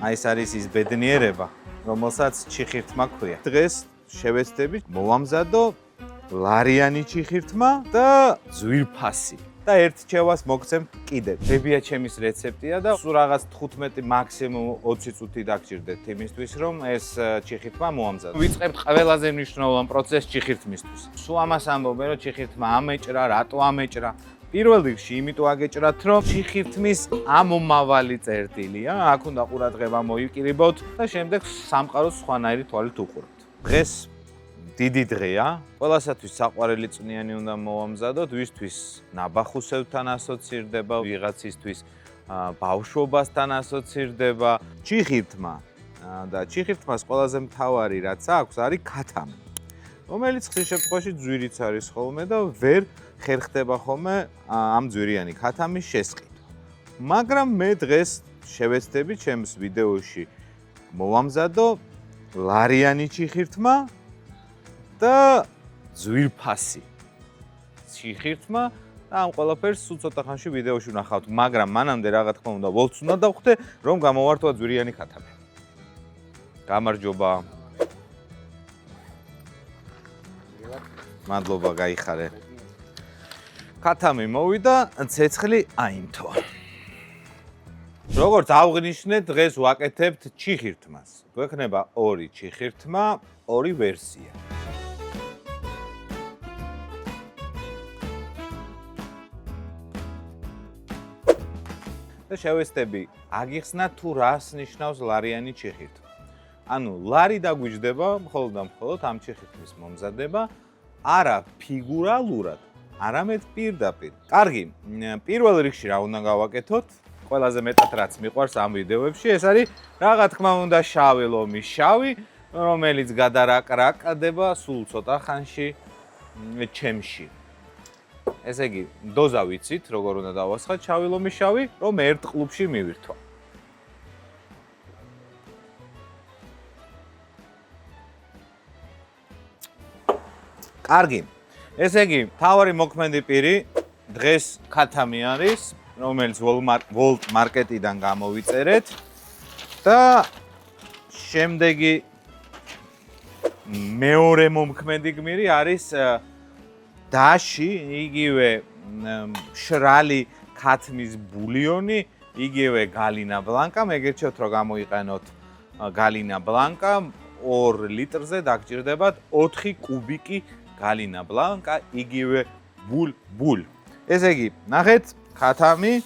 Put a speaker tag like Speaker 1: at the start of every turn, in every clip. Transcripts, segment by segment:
Speaker 1: აი ეს არის ის ბედნიერება, რომელსაც ჩიხირთმა ქვია. დღეს შევეცდებით მოვამზადო ლარიანი ჩიხირთმა და ძვირფასი. და ერთ ჩევას მოგცემთ კიდევ. ბებია ჩემის რეცეპტია და სულ რაღაც 15 მაქსიმუმ 20 წუთი დაგჭირდეთ იმისთვის, რომ ეს ჩიხირთმა მოამზადო. ვიწყებთ ყველაზე მნიშვნელოვან პროცესს ჩიხირთმისთვის. სულ ამას ამბობენ, რომ ჩიხირთმა ამეჭრა, რატო ამეჭრა? პირველ რიგში იმიტომ აგეჭრათ, რომ ჩიხირთმის ამომავალი წერტილია, აქ უნდა ყურადღება მოიკრიბოთ და შემდეგ სამყაროს სხვანაირი თვალით უყურებთ. დღეს დიდი დღეა, ყველასათვის საყვარელი წვნიანი უნდა მოვამზადოთ, ვისთვის ნაბახუსევთან ასოცირდება, ვიღაცისთვის ბავშვობასთან ასოცირდება, ჩიხირთმა და ჩიხირთმას ყველაზე მთავარი რაც აქვს, არის ქათამი, რომელიც ხშირ შემთხვევაში ძვირიც არის ხოლმე და ვერ ხერხდება ხოლმე ამ ძვირიანი ქათამის შესყიდვა. მაგრამ მე დღეს შევეცდები ჩემს ვიდეოში მოვამზადო ლარიანი ჩიხირთმა და ძვირფასი ჩიხირთმა და ამ ყველაფერს სულ ცოტა ხანში ვიდეოში ვნახავთ, მაგრამ მანამდე რა თქმა უნდა ვოლტს უნდა დავხვდე, რომ გამოვართვა ძვირიანი ქათამი. გამარჯობა. მადლობა, გაიხარე. ქათამი მოვიდა, ცეცხლი აიმთო. როგორც აღნიშნეთ, დღეს ვაკეთებთ ჩიხირთმას. გვექნება ორი ჩიხირთმა, ორი ვერსია. და შევეცდები აგიხსნათ თუ რას ნიშნავს ლარიანი ჩიხირთმა. ანუ ლარი დაგვიჯდება მხოლოდ და მხოლოდ ამ ჩიხირთმის მომზადება, არა ფიგურალურად, არამედ პირდაპირ. კარგი, პირველ რიგში რა უნდა გავაკეთოთ? ყველაზე მეტად რაც მიყვარს ამ ვიდეოებში, ეს არის რა თქმა უნდა შავი ლომის შავი, რომელიც გადარაკრაკდება სულ ცოტა ხანში ჩემში. ესე იგი, დოზა ვიცით, როგორ უნდა დავასხათ შავი ლომის შავი, რომ ერთ ყლუფში მივირთვა. კარგი. ესე იგი, მთავარი მოქმედი პირი დღეს ქათამი არის, რომელიც ვოლტ მარკეტიდან გამოვიწერეთ და შემდეგი მეორე მომქმედი გმირი არის დაში, იგივე მშრალი ქათმის ბულიონი, იგივე გალინა ბლანკა, მეგერჩევთ რომ გამოიყენოთ გალინა ბლანკა 2 ლიტრზე დაგჭირდებათ 4 კუბიკი გალინა ბლანკა, იგივე ბულ. ესე იგი, ნახეთ, ქათამი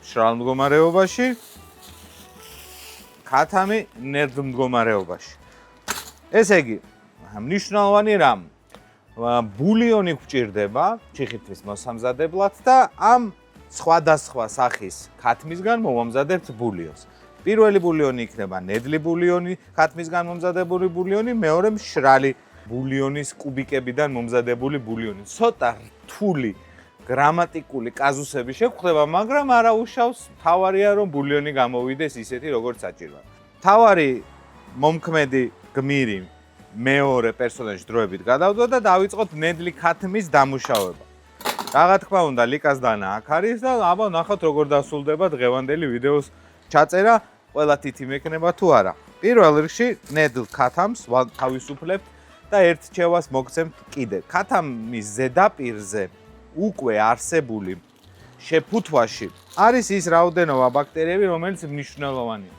Speaker 1: მშრალ მდგომარეობაში, ქათამი ნერდ მდგომარეობაში. ესე იგი, მნიშვნელოვანი რამ ბულიონი გვჭირდება ჩიხირთმის მოსამზადებლად და ამ სხვადასხვა სახის ქათმისგან მოვამზადებთ ბულიონს. პირველი ბულიონი იქნება ნედლი ბულიონი, ქათმისგან მომზადებული ბულიონი, მეორე მშრალი ბულიონის კუბიკებიდან მომზადებული ბულიონი. ცოტა რთული გრამატიკული კაზუსები შეგვხვდება, მაგრამ არა უშავს, მთავარია რომ ბულიონი გამოვიდეს ისეთი როგორც საჭიროა. მთავარი მომქმედი გმირი მეორე პერსონაჟი დროებით გადავდო და დავიწყოთ ნედლი ქათმის დამუშავება. რა თქმა უნდა, ლიკას დანა აქ არის და აბა ნახოთ როგორ დასრულდება დღევანდელი ვიდეოს ჩაწერა, ყველა თითი მექნება თუ არა. პირველ რიგში ნედლ ქათამს თავისუფლებთ და ერთ ჩევას მოგცემთ კიდევ. ქათამის ზედაპირზე უკვე არსებული შეფუთვაში არის ის რაოდენობა ბაქტერიები, რომელიც მნიშვნელოვანია.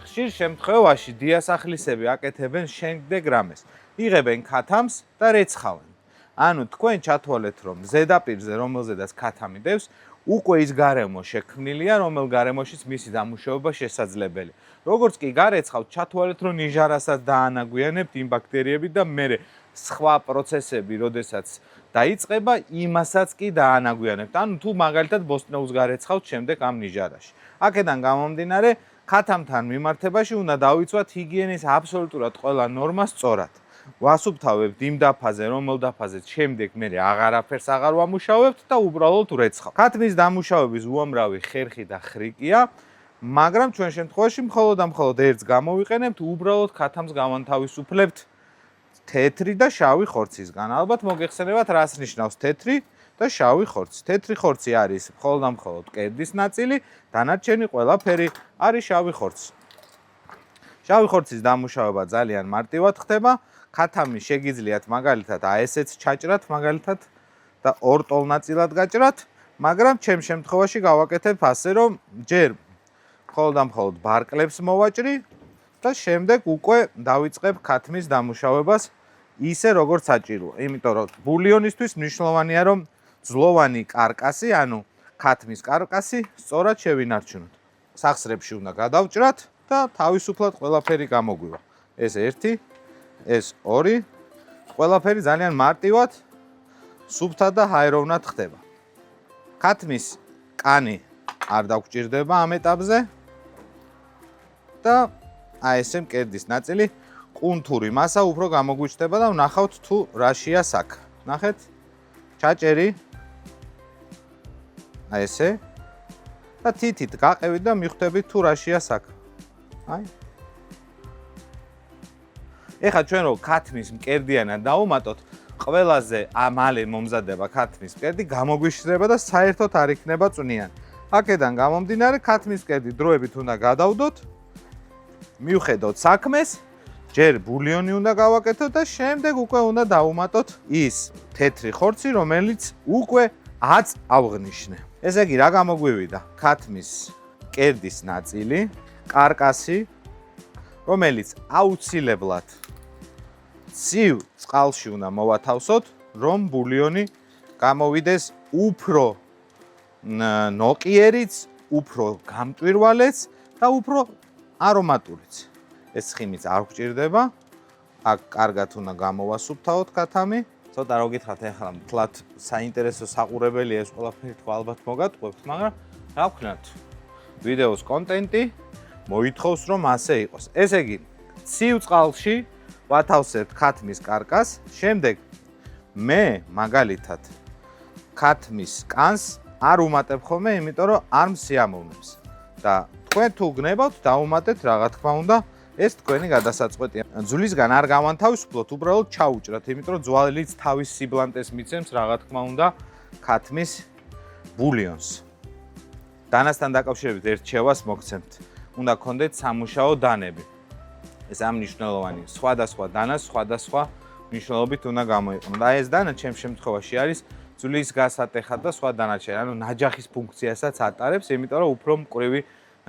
Speaker 1: ხშირ შემთხვევაში დიასახლისები აკეთებენ შემდეგ რამეს. იღებენ ქათამს და რეცხავენ. ანუ თქვენ ჩათვალეთ, რომ ზედაპირზე, რომელზედაც ქათამი დევს, უკვე ის გარემო შექმნილია, რომელ გარემოშიც მისი დამუშავება შესაძლებელია. როგორც კი გარეცხავთ, ჩათვალეთ, რომ ნიჟარასაც დაანაგვიანებთ იმ ბაქტერიებით და მერე სხვა პროცესები, როდესაც დაიწყება, იმასაც კი დაანაგვიანებთ. ანუ თუ მაგალითად ბოსტნეულს გარეცხავთ შემდეგ ამ ნიჟარაში. აქედან გამომდინარე, ქათამთან მიმართებაში უნდა დავიცვათ ჰიგიენის აბსოლუტურად ყველა ნორმა სწორად. ვასუფთავებთ იმ დაფაზე, რომელ დაფაზეც შემდეგ მე აღარაფერს აღარ ვამუშავებთ და უბრალოდ ვრეცხავ. ქათმის დამუშავების უამრავი ხერხი და ხრიკია, მაგრამ ჩვენ შემთხვევაში მხოლოდ და მხოლოდ ერთს გამოვიყენებთ, უბრალოდ ქათამს გავანთავისუფლებთ თეთრი და შავი ხორცისგან. ალბათ მოგეხსენებათ, რას ნიშნავს თეთრი და შავი ხორცი. თეთრი ხორცი არის მხოლოდ და მხოლოდ კერდის ნაწილი, დანარჩენი ყველაფერი არის შავი ხორცი. შავი ხორცის დამუშავება ძალიან მარტივად ხდება. ქათამი შეგიძლიათ მაგალითად ესეც ჩაჭრათ მაგალითად და ორ ტოლ ნაწილად გაჭრათ, მაგრამ ჩემ შემთხვევაში გავაკეთებ ასე, რომ ჯერ მხოლოდ და მხოლოდ ბარკლებს მოვაჭრი და შემდეგ უკვე დავიწყებ ქათმის დამუშავებას ისე როგორც საჭიროა. იმიტომ რომ ბულიონისთვის მნიშვნელოვანია რომ ძლოვანი კარკასი, ანუ ქათმის კარკასი სწორად შევინარჩუნოთ. სახსრებში უნდა გადავჭრათ და თავისუფლად ყველაფერი გამოგვივა. ეს 1, ეს 2, ყველაფერი ძალიან მარტივად, სუფთად და ჰაეროვნად ხდება. ქათმის კანი არ დაგჭირდება ამ ეტაპზე და ესე მკერდის ნაწილი კუნთური მასა უფრო გამოგვიჩნდება და ვნახავთ თუ რაშია საქ. ნახეთ? ჩაჭერი ესე და თითით გაყევით და მიხვდებით თუ რაშია საქ. აი. ეხლა ჩვენ რო ქათმის მკერდიანად დავუმატოთ, ყველაზე მალე მომზადება ქათმის მკერდი, გამოგვიშრება და საერთოდ არ იქნება წვნიანი. აქედან გამომდინარე, ქათმის მკერდი დროებით უნდა გადავდოთ, მივხედოთ საქმეს, ჯერ ბულიონი უნდა გავაკეთოთ და შემდეგ უკვე უნდა დავუმატოთ ის თეთრი ხორცი, რომელიც უკვე აღნიშნე. ესე იგი, რა გამოგვივიდა? ქათმის მკერდის ნაწილი, კარკასი, რომელიც აუცილებლად ცივ წყალში უნდა მოვათავსოთ, რომ ბულიონი გამოვიდეს უფრო ნოყიერიც, უფრო გამჭვირვალეც და უფრო არომატურიც. ეს ცხიმიც არ გვჭირდება. აქ კარგად უნდა გამოვასუფთავოთ ქათამი. ცოტა რო გითხრათ ახლა მთლად საინტერესო საყურებელია ეს ყველაფერი თქვა ალბათ მოგატყუებთ, მაგრამ რა ვქნათ? ვიდეოს კონტენტი მოითხოვს რომ ასე იყოს. ესე იგი, ცივ წყალში ვათავსებთ ქათმის კარკას, შემდეგ მე მაგალითად ქათმის კანს არ უმატებ ხოლმე, იმიტომ რომ არ მსიამოვნებს. და თქვენ თუ გნებავთ, დაუმატეთ რა თქმა უნდა, ეს თქვენი გადასაწყვეტია. ძვლისგან არ გავანთავისუფლოთ, უბრალოდ ჩაუჭრათ, იმიტომ რომ ძვალიც თავის სიბლანტეს მიცემს რა თქმა უნდა ქათმის ბულიონს. დანასთან დაკავშირებით ერთ შევას მოგცემთ. უნდა გქონდეთ სამუშაო დანები. ეს ამ მნიშვნელოვანი სხვადასხვა დანას სხვადასხვა მნიშვნელობით უნდა გამოიყენოთ. და ეს დანა ჩემ შემთხვევაში არის ძვლის გასატეხად და სხვა დანარჩენი, ანუ ნაჯახის ფუნქციასაც ატარებს, იმიტომ რომ უფრო მკვრივი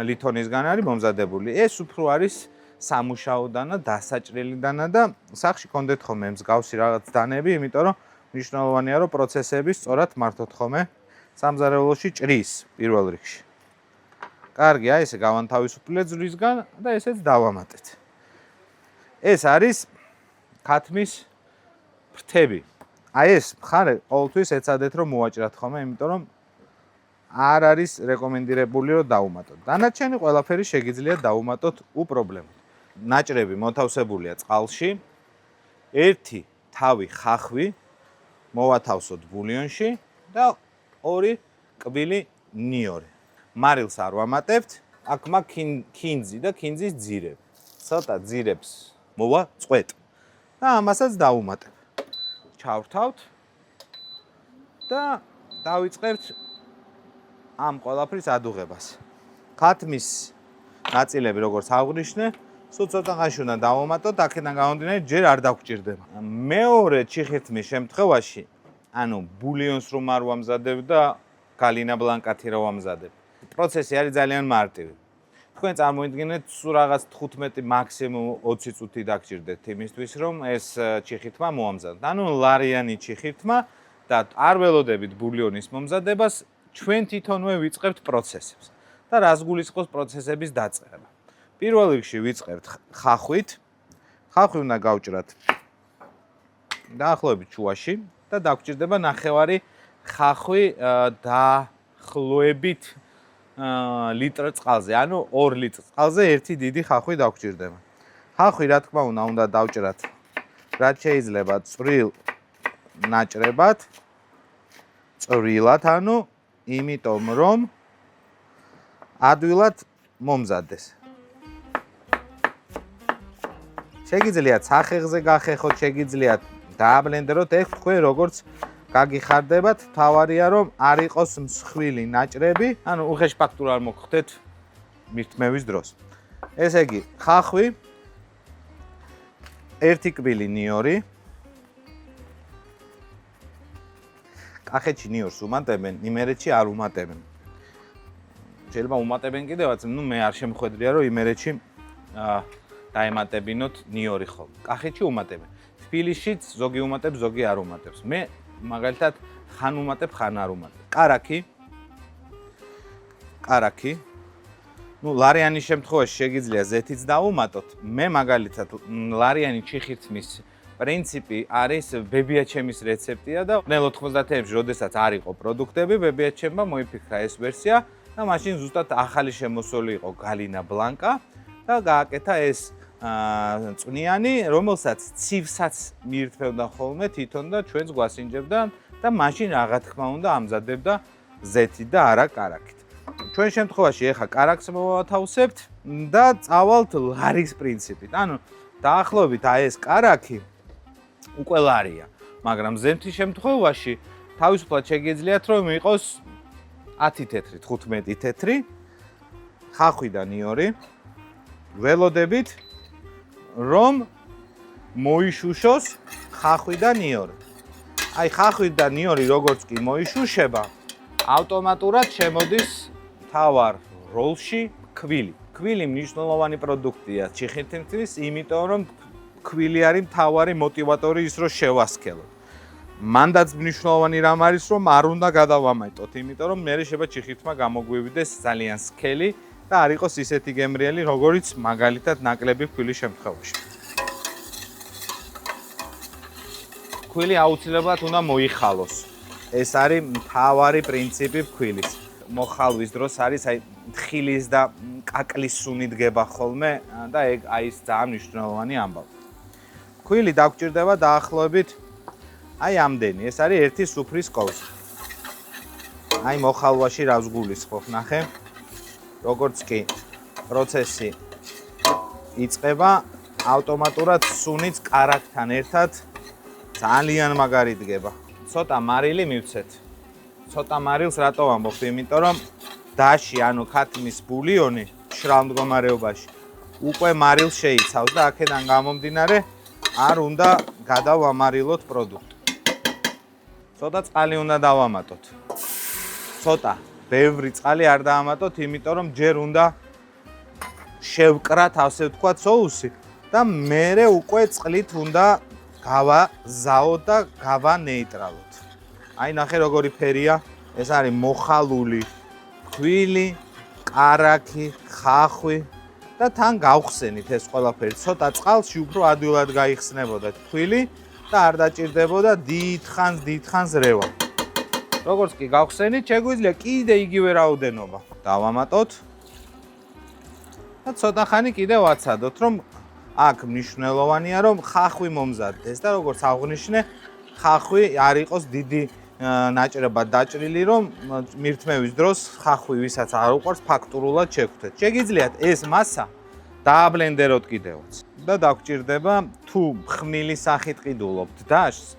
Speaker 1: ლითონისგან არის მომზადებული. ეს უფრო არის სამუშაო დანა, დასაჭრელი დანა და სახში გქონდეთ ხოლმე მსგავსი რაღაც დანები, იმიტომ რომ მნიშვნელოვანია რომ პროცესები სწორად მართოთ ხოლმე სამზარეულოში ჭრის პირველ რიგში. კარგი, აი ესე გავანთავისუფლეთ ძვლისგან და ესეც დავამატეთ. ეს არის ქათმის ფრთები. აი ეს მხარე ყოველთვის ეცადეთ რომ მოვაჭრათ ხოლმე, იმიტომ რომ არ არის რეკომენდირებული რომ დავუმატოთ. დანარჩენი ყველაფერი შეგიძლიათ დავუმატოთ უპრობლემოდ. ნაჭრები მოთავსებულია წყალში. ერთი თავი ხახვი მოვათავსოთ ბულიონში და ორი კბილი ნიორი. მარილს არ ვამატებთ. აქ მაქვს ქინძი და ქინძის ძირები. ცოტა ძირებს მოვაწყვეტ და ამასაც დავუმატებ. ჩავრთავთ და დავიწყებთ ამ ყველაფრის ადუღებას. ქათმის ნაწილები როგორც აღნიშნე, სულ ცოტა ხანში უნდა დავუმატოთ, აქედან გამომდინარე ჯერ არ დაგჭირდება. მეორე ჩიხირთმის შემთხვევაში, ანუ ბულიონს რომ არ ვამზადებ და გალინა ბლანკათი რომ ვამზადებ, პროცესი არის ძალიან მარტივი. თქვენ წარმოიდგინეთ, სულ რაღაც 15 მაქსიმუმ 20 წუთი დაგჭირდეთ იმისთვის, რომ ეს ჩიხირთმა მოამზადოთ. ანუ ლარიანი ჩიხირთმა და არ ველოდებით ბულიონის მომზადებას, ჩვენ თვითონვე ვიწყებთ პროცესებს. და რას გულისხმობს პროცესების დაწყება? პირველ რიგში ვიწყებთ ხახვით. ხახვი უნდა გავჭრათ დაახლოებით შუაში და დაგჭირდება ნახევარი ხახვი დაახლოებით ლიტრ წყალზე, ანუ 2 ლიტრ წყალზე ერთი დიდი ხახვი დაგჭირდება. ხახვი რა თქმა უნდა დავჭრათ რაც შეიძლება წვრილ ნაჭრებად, წვრილად, ანუ იმიტომ რომ ადვილად მომზადდეს. შეგიძლიათ სახეზე გახეხოთ, შეგიძლიათ დააბლენდეროთ, ეს თქვენ როგორც გაგიხარდებათ, თავარია რომ არ იყოს მსხვილი ნაჭრები, ანუ უხეშ ფაქტურა არ მოგხდეთ მირთმევის დროს. ესე იგი, ხახვი ერთი კბილი ნიორი. კახეთში ნიორს უმატებენ, იმერეთში არ უმატებენ. შეიძლება უმატებენ კიდევაც, მე არ შემხვედრია, რომ იმერეთში დაემატებინოთ ნიორი ხოლმე. კახეთში უმატებენ. თბილისშიც ზოგი უმატებს, ზოგი არ უმატებს. მე მაგალითად ხან უმატებ, ხან არ უმატებ. კარაქი. ლარიანის შემთხვევაში შეგიძლია ზეთიც დავუმატოთ. მე მაგალითად ლარიანი ჩიხირთმის პრინციპი არის ბებიაჩემის რეცეპტია და 90-ებში, როდესაც არ იყო პროდუქტები, ბებიაჩემმა მოიფიქრა ეს ვერსია და მაშინ ზუსტად ახალი შემოსული იყო გალინა ბლანკა და გააკეთა ეს წვნიანი, რომელსაც ცივსაც მიირთმევდა ხოლმე თვითონ და ჩვენს გვასინჯებდა და მაშინ რა თქმა უნდა ამზადებდა ზეთით და არა კარაქით. ჩვენ შემთხვევაში ეხა კარაქს მოვათავსებთ და წავალთ ლარის პრინციპით. ანუ დაახლოებით ეს კარაქი უკვე ლარია, მაგრამ ზეთის შემთხვევაში თავისუფლად შეგიძლიათ რომ იყოს 10 თეთრი, 15 თეთრი, ხახვი და ნიორი. ველოდებით რომ მოიშუშოს ხახვი და ნიორი. აი ხახვი და ნიორი როგორც კი მოიშუშება, ავტომატურად შემოდის თავარ როლში ქვილი. ქვილი მნიშვნელოვანი პროდუქტია ჩიხირთმის, იმიტომ რომ ქვილი არის მთავარი მოტივატორი ის რომ შევასქელოთ. მანდაც მნიშვნელოვანი რამ არის რომ არ უნდა გადავამატოთ, იმიტომ რომ მე შეიძლება ჩიხირთმა გამოგვივიდეს ძალიან სქელი და არ იყოს ისეთი გემრიელი, როგორიც მაგალითად ნაკლები ქვილის შემთხვევაში. ქვილი აუცილებლად უნდა მოიხალოს. ეს არის მთავარი პრინციპი ქვილის. მოხალვის დროს არის აი თხილის და კაკლის სუნი დგება ხოლმე და ეგ აი ეს ძალიან მნიშვნელოვანი ამბავი. ქვილი დაგჭირდება დაახლოებით აი ამდენი. ეს არის ერთი სუფრის კოვზი. აი მოხალვაში რავს გულისხმობ, ნახე. როგორც კი პროცესი იწყება, ავტომატურად სუნიც კარაქთან ერთად ძალიან მაგარი დგება. ცოტა მარილი მივცეთ. ცოტა მარილს რატო ვამბობ? იმიტომ რომ დაში, ანუ ქათმის ბულიონი შრალ მდგომარეობაში უკვე მარილს შეიცავს და აქედან გამომდინარე არ უნდა გადავამარილოთ პროდუქტი. ცოტა წყალი უნდა დავამატოთ. ცოტა, ბევრი წყალი არ დავამატოთ, იმიტომ რომ ჯერ უნდა შევკრათ, ასე ვთქვათ, соуსი და მერე უკვე წყლით უნდა გავაზაოთ და გავანეიტრალოთ. აი ნახე როგორი ფერია, ეს არის მოხალული ქვილი, კარაქი, ხახვი და თან გავხსენით ეს ყველაფერი. ცოტა წყალში უფრო ადვილად გაიხსნებოდა ქვილი და არ დაჭირდებოდა დიდხანს რევა. როგორც კი გავხსენით, შეგვიძლია კიდე იგივე რაოდენობა დავამატოთ და ცოტა ხანი კიდე ვაცადოთ, რომ აქ მნიშვნელოვანია რომ ხახვი მომზადდეს და როგორც აღვნიშნე, ხახვი არ იყოს დიდი ნაჭრებად დაჭრილი, რომ მირთმევის დროს ხახვი ვისაც არ უყვარს ფაქტურულად შეგხვდეთ. შეგიძლიათ ეს მასა დააბლენდეროთ კიდევაც და დაგჭირდება თუ ხმილის სახით ყიდულობთ დაშს,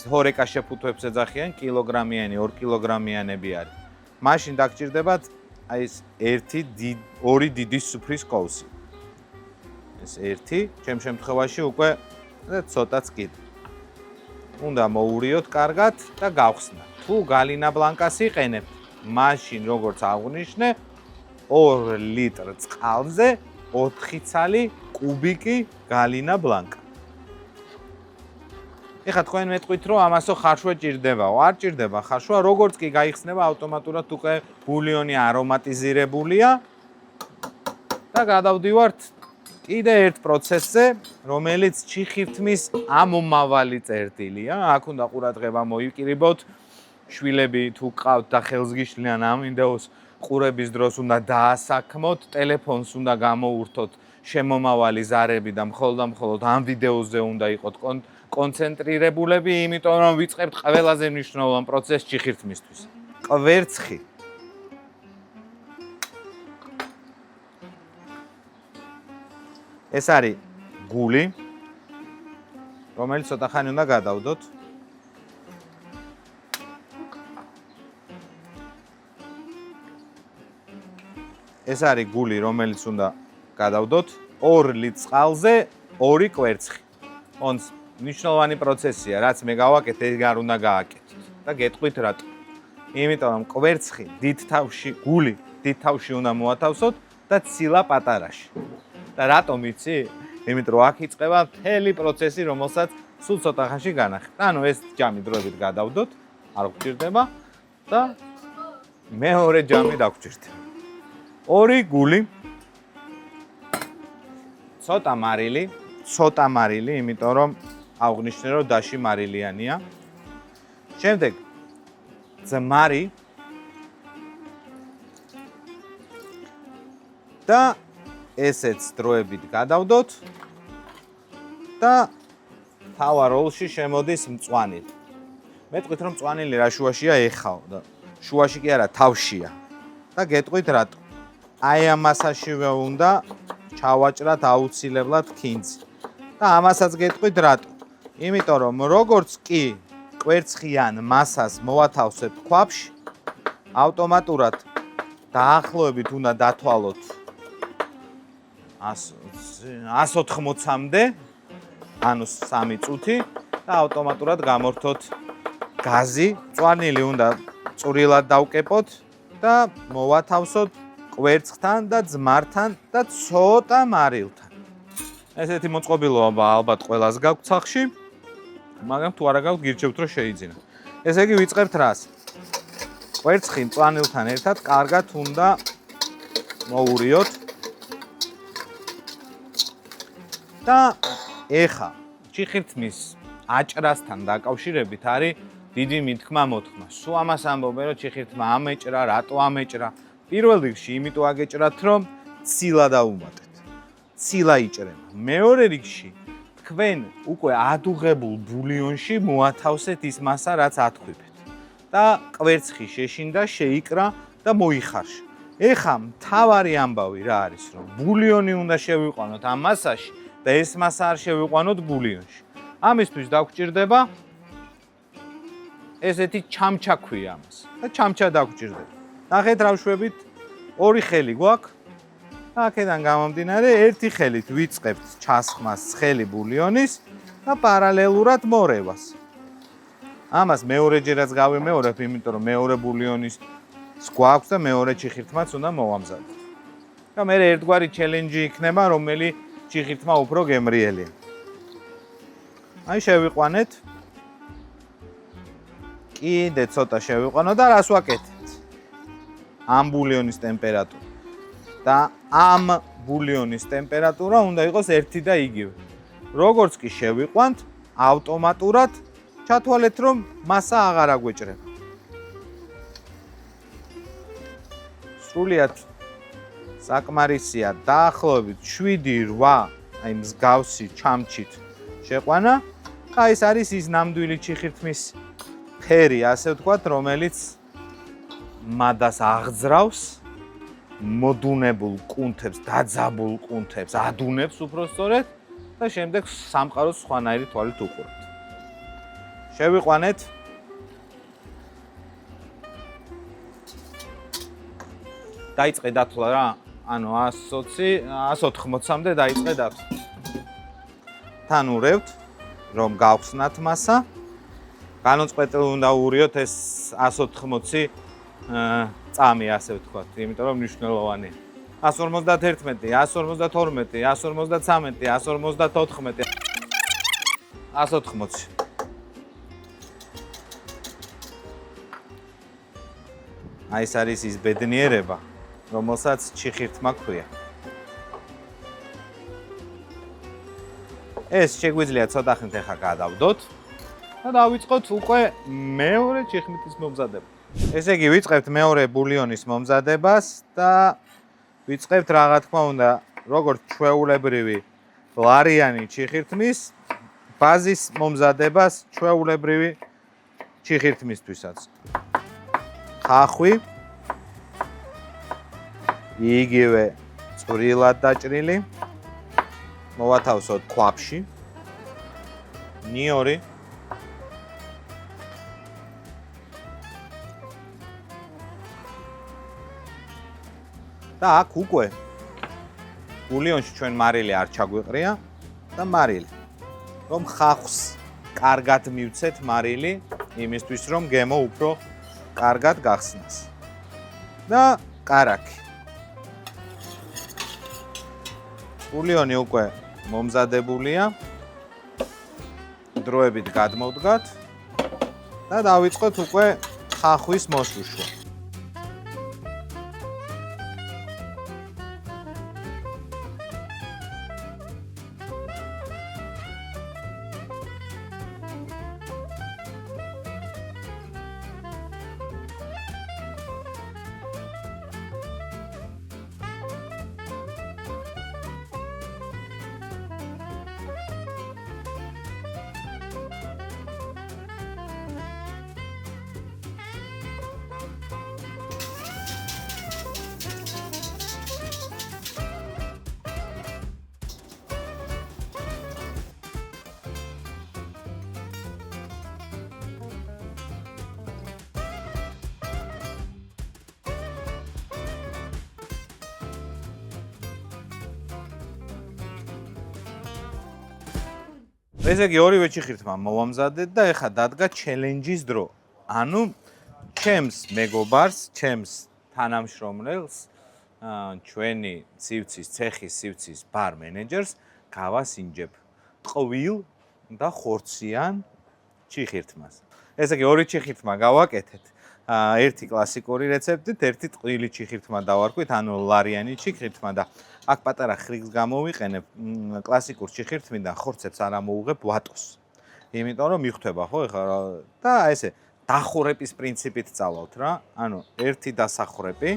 Speaker 1: ჰორეკა შეფუთვებს ეძახიან კილოგრამიანი, 2 კილოგრამიანები არის. მაშინ დაგჭირდებათ აი ეს 2 დიდი სუფრის კოვზი. ეს ერთი, ჩემ შემთხვევაში უკვე ცოტაც კიდე. უნდა მოურიოთ კარგად და გავხსნათ. თუ გალინა ბლანკას იყენებთ, მაშინ როგორც აღვნიშნე, 2 ლიტრ წყალზე 4 ცალი კუბიკი გალინა ბლანკა. ეხლა თქვენ მეტყვით, რომ ამასო ხარშვა ჭირდებაო. არ ჭირდება ხარშვა, როგორც კი გაიხსნება, ავტომატურად უკვე ბულიონი არომატიზირებულია და გადავდივართ კიდე ერთ პროცესზე, რომელიც ჩიხირთმის ამომავალი წერტილია. აქ უნდა ყურადღება მოიკრიბოთ. შვილები თუ ყავთ და ხელს გიშლიან ამ ვიდეოს ყურების დროს უნდა დაასაქმოთ, ტელეფონს უნდა გამოურთოთ შემომავალი ზარები და მხოლოდ ამ ვიდეოზე უნდა იყოთ კონცენტრირებულები, იმიტომ რომ ვიწყებთ ყველაზე მნიშვნელოვან პროცესს ჩიხირთმისთვის. კვერცხი. ეს არის გული, რომელიც ცოტა ხანი უნდა გადავდოთ. ეს არის გული, რომელიც უნდა გადავდოთ 2 ლიტრ წყალზე 2 კვერცხი. ოღონდ მნიშვნელოვანი პროცესია, რაც მე გავაკეთე, ეს არ უნდა გააკეთოთ. და გეტყვით რატო? იმიტომ რომ კვერცხი დიდ თავში, გული დიდ თავში უნდა მოათავსოთ და ცილა პატარაში. და რატომ იცი? იმიტომ რომ აქ იწყება მთელი პროცესი, რომელსაც სულ ცოტა ხანში განახეთ. ანუ ეს ჯამი დროებით გადავდოთ, არ გვჭირდება და მეორე ჯამი დაგჭირდება. ორი გული ცოტა მარილი, იმიტომ რომ აღნიშნე რომ დაში მარილიანია. შემდეგ ძმარი და ესეც დროებით გადავდოთ და თავარ როლში შემოდის მწვანილი. მეტყვით რომ მწვანილი რა შუაშია ეხაო და შუაში კი არა თავშია. და გეტყვით რატო? აი ამასაშივე უნდა ჩავაჭრათ აუცილებლად ქინძი. და ამასაც გეტყვით რატო? იმიტომ რომ როგორც კი კვერცხიან მასას მოვათავსებთ ქვაბში, ავტომატურად დაახლოებით უნდა დათვალოთ 180-მდე, ანუ 3 წუთი და ავტომატურად გამორთოთ გაზი, მწვანილი უნდა წვრილად დავკეპოთ და მოვათავსოთ კვერცხთან და ძმართან და ცოტა მარილთან. ესეთი მოწყობილობა ალბათ ყველას გაქვთ სახლში, მაგრამ თუ არა გაქვთ, გირჩევთ რომ შეიძინა. ესე იგი ვიწყებთ რას? კვერცხი მწვანილთან ერთად კარგად უნდა მოურიოთ და ეხა ჩიხირთმის აჭრასთან დაკავშირებით არის დიდი მითქმა-მოთქმა. სულ ამას ამბობენ, რომ ჩიხირთმა ამეჭრა, რატო ამეჭრა? პირველ რიგში იმიტომ აგეჭრათ, რომ ცილა დაუმატეთ. ცილა იჭრება. მეორე რიგში თქვენ უკვე ადუღებულ ბულიონში მოათავსეთ ის მასა, რაც ათქვიფეთ. და კვერცხი შეშინდა, შეიკრა და მოიხარშა. ეხა მთავარი ამბავი რა არის, რომ ბულიონი უნდა შევიყვანოთ ამ მასაში და ეს მასა არ შევიყვანოთ ბულიონში. ამისთვის დაგჭირდება ესეთი ჩამჩა ქვია ამას. და ჩამჩა დაგჭირდება. ნახეთ რა ვშვებით, ორი ხელი გვაქვს. აქედან გამომდინარე, ერთი ხელით ვიწყებთ ჩასხმას ცხელი ბულიონის და პარალელურად მორევას. ამას მეორეჯერაც გავიმეორებ, იმიტომ რომ მეორე ბულიონის გვაქვს და მეორე ჩიხირთმაც უნდა მოვამზადოთ. და მე ერთგვარი ჩელენჯი იქნება, რომელი ჩიხირთმა უფრო გემრიელია. აი შევიყვანეთ. კიდე ცოტა შევიყვანო და რას ვაკეთებთ? ამ ბულიონის ტემპერატურა და ამ ბულიონის ტემპერატურა უნდა იყოს ერთი და იგივე. როგორც კი შევიყვანთ, ავტომატურად ჩათვალეთ, რომ მასა აღარ აგვეჭრება. სრულიად საკმარისია დაახლოებით 7-8 აი მსგავსი ჩამჩით შეყვანა. და ეს არის ის ნამდვილი ჩიხირთმის ფერი, ასე ვთქვათ, რომელიც მადას აღძრავს, მოდუნებულ კუნთებს, დაძაბულ კუნთებს ადუნებს უпростоრეთ და შემდეგ სამყაროს სხვანაირი თვალით უყურებთ. შევიყვანეთ. დაიწყე დათვლა რა, ანუ 180-მდე დაიწყე დათვლა. თან ურევთ, რომ გავხსნათ მასა. განუწყვეტლივ უნდა ურიოთ ეს 180 წამი, ასე ვთქვათ, იმიტომ რომ მნიშვნელოვანია. 151, 152, 153, 154, 180. აი ეს არის ის ბედნიერება, რომელსაც ჩიხირთმა ქვია. ეს შეგვიძლია ცოტა ხნით ახლა გადავდოთ და დავიწყოთ უკვე მეორე ჩიხმიტის მომზადება. ესე იგი ვიწყებთ მეორე ბულიონის მომზადებას და ვიწყებთ რა თქმა უნდა, როგორც ჩვეულებრივი ლარიანი ჩიხირთმის ბაზის მომზადებას ჩვეულებრივი ჩიხირთმისთვისაც. ხახვი იგივე წვრილად დაჭრილი მოვათავსოთ ქვაბში. ნიორი და აქ უკვე ბულიონში ჩვენ მარილი არ ჩაგვიყრია და მარილი. რომ ხახს კარგად მივცეთ მარილი, იმისთვის რომ გემო უფრო კარგად გახსნას. და კარაქი. ბულიონი უკვე მომზადებულია. დროებით გადმოვდგათ და დავიწყოთ უკვე ხახვის მოსუშვა. ესე იგი ორივე ჩიხირთმა მოვამზადეთ და ეხლა დადგა ჩელენჯის დრო. ანუ ჩემს მეგობარს, ჩემს თანამშრომელს, ჩვენი სივცის ცეხის სივცის ბარ მენეჯერს გავასინჯებ ტყვილ და ხორციან ჩიხირთმას. ესე იგი ორი ჩიხირთმა გავაკეთეთ. ერთი კლასიკური რეცეპტით, ერთი ტყვილი ჩიხირთმა დავარქვით, ანუ ლარიანი ჩიხირთმა და აქ პატარა ხრიგს გამოვიყენებ კლასიკურ ჩიხირთმიდან ხორცებს არ ამოუღებ ვატოს. იმიტომ რომ მიხვდება ხო ეხლა და ესე დახურების პრინციპით წავალთ რა. ანუ ერთი დასახურები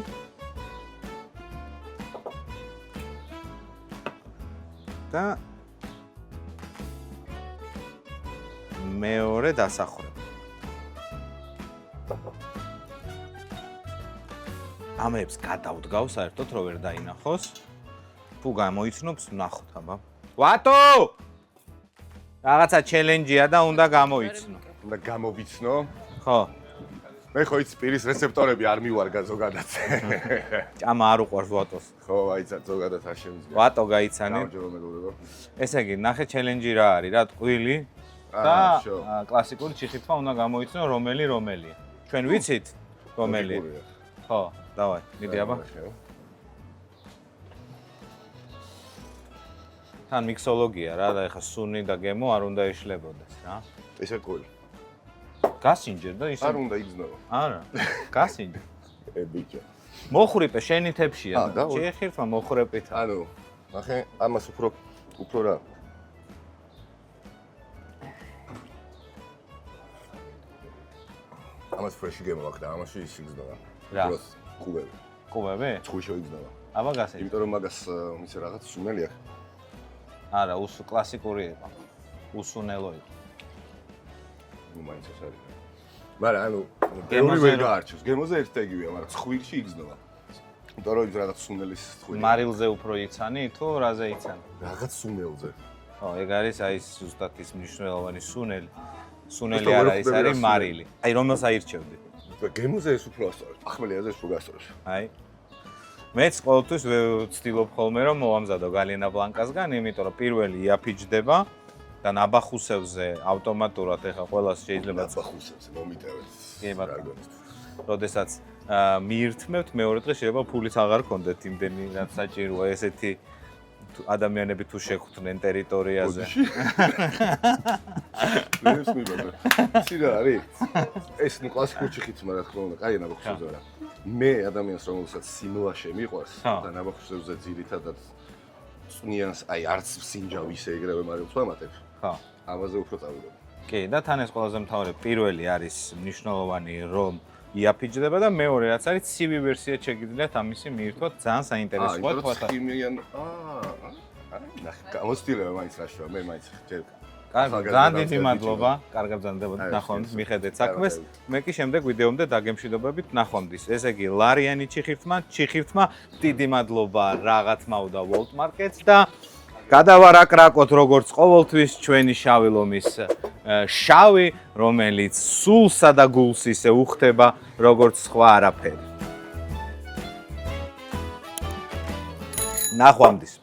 Speaker 1: და მეორე დასახურები. ამებს გადავდგავ საერთოდ რომ ვერ დაინახოს. თუ გამოიცნობს, ნახოთ აბა. ვატო! რაღაცა ჩელენჯია და უნდა გამოიცნო.
Speaker 2: უნდა გამოვიცნო?
Speaker 1: ხო.
Speaker 2: მე ხო იცი პირის რეცეპტორები არ მივარგა ზოგადად.
Speaker 1: ჭამა არ უყვარს ვატოს.
Speaker 2: ხო, აიცა ზოგადად არ შემიძლია.
Speaker 1: ვატო გაიცანი.
Speaker 2: გამარჯობა მეგობრებო.
Speaker 1: ესე იგი, ნახე ჩელენჯი რა არის, რა ტყვილი და კლასიკური ჩიხირთმა უნდა გამოიცნო რომელია. ჩვენ ვიცით რომელი? ხო, დავაი, მიდი აბა. თან მიქსოლოგია რა და ეხა სუნი და გემო არ უნდა იშლებოდეს რა.
Speaker 2: ესე ტყვილი.
Speaker 1: გასინჯერ და ისე
Speaker 2: არ უნდა იგზნოო.
Speaker 1: არა, გასინჯერ.
Speaker 2: ბიჭო.
Speaker 1: მოხრიპე შენი თეფშია. ჩიხირთმა მოხრეპით.
Speaker 2: ანუ, ნახე, ამას უფრო რა. ამას ფრეში გემო აქვს და ამაში ის იგზნოა.
Speaker 1: რა?
Speaker 2: კუბები.
Speaker 1: კუბები?
Speaker 2: ცხუში იგზნოა.
Speaker 1: აბა გასინჯერ.
Speaker 2: იმიტომ რომ მაგას ისე რაღაც სუნელი აქვს.
Speaker 1: არა, კლასიკური იყო. უსუნელო იყო.
Speaker 2: ნუ მაინც ეს არის. მაგრამ ანუ გემოზე ვერ გაარჩევს. გემოზე ერთ ეგივეა, მაგრამ ცხვილში იგზნოა. იმიტომ რომ ის რაღაც სუნელის ცხვილი.
Speaker 1: მარილზე უფრო იცანი თუ რაზე იცანი?
Speaker 2: რაღაც სუნელზე.
Speaker 1: ხო, ეგ არის აი ზუსტად ის მნიშვნელოვანი სუნელი. სუნელი არ არის, არის მარილი. აი რომელს აირჩევდი?
Speaker 2: გემოზე ეს უფრო ასწორებს. ახმელიაზე ეს უფრო გასწორებს.
Speaker 1: აი მეც ყოველთვის ვცდილობ ხოლმე რომ მოვამზადო გალენა ბლანკასგან, იმიტომ რომ პირველი იაფიჯდება და ნაბახუსევზე ავტომატურად ეხა ყველას შეიძლება
Speaker 2: ნაბახუსევზე მომიტევეთ.
Speaker 1: კი ბატონო. როდესაც მიირთმევთ, მეორე დღეს შეიძლება ფულიც აღარ გქონდეთ იმდენი რაც საჭიროა ესეთი ადამიანები თუ შეხვდნენ ტერიტორიაზე.
Speaker 2: ეს მიბაძა. ცირა არის. ეს ნუ კლასიკური ჩიხირთმა რა თქმა უნდა, კაი ნაბახუსევზე რა. მე ადამიანს რომელსაც სიმლა შემიყვარს და ნაბახუსევზე ძირითადად წვნიანს აი არც სინჯავ ისე ეგრევე მარილს ვამატებ.
Speaker 1: ხო.
Speaker 2: ამაზე უფრო წავიდები.
Speaker 1: კი, და თან ეს ყველაზე მთავარი პირველი არის მნიშვნელოვანი რომ იაფიჯდება და მეორე რაც არის ცივი ვერსია შეგიძლიათ ამისი მიირთვათ ძალიან საინტერესოა თქვა.
Speaker 2: ქიმიან ნახე, გამოცდილება მაინც რაშოა, მე მაინც ჯერ
Speaker 1: კარგი, ძალიან დიდი მადლობა. კარგად ბრძანდებოდით ნახვამდის, მიხედეთ საქმეს. მე კი შემდეგ ვიდეომდე დაგემშვიდობებით ნახვამდის. ესე იგი, ლარიანი ჩიხირთმა, დიდი მადლობა რა თქმა უნდა World Markets და გადავარაკრაკოთ როგორც ყოველთვის ჩვენი შავი ლომის შავი, რომელიც სულსა და გულს ისე უხდება, როგორც სხვა არაფერი. ნახვამდის.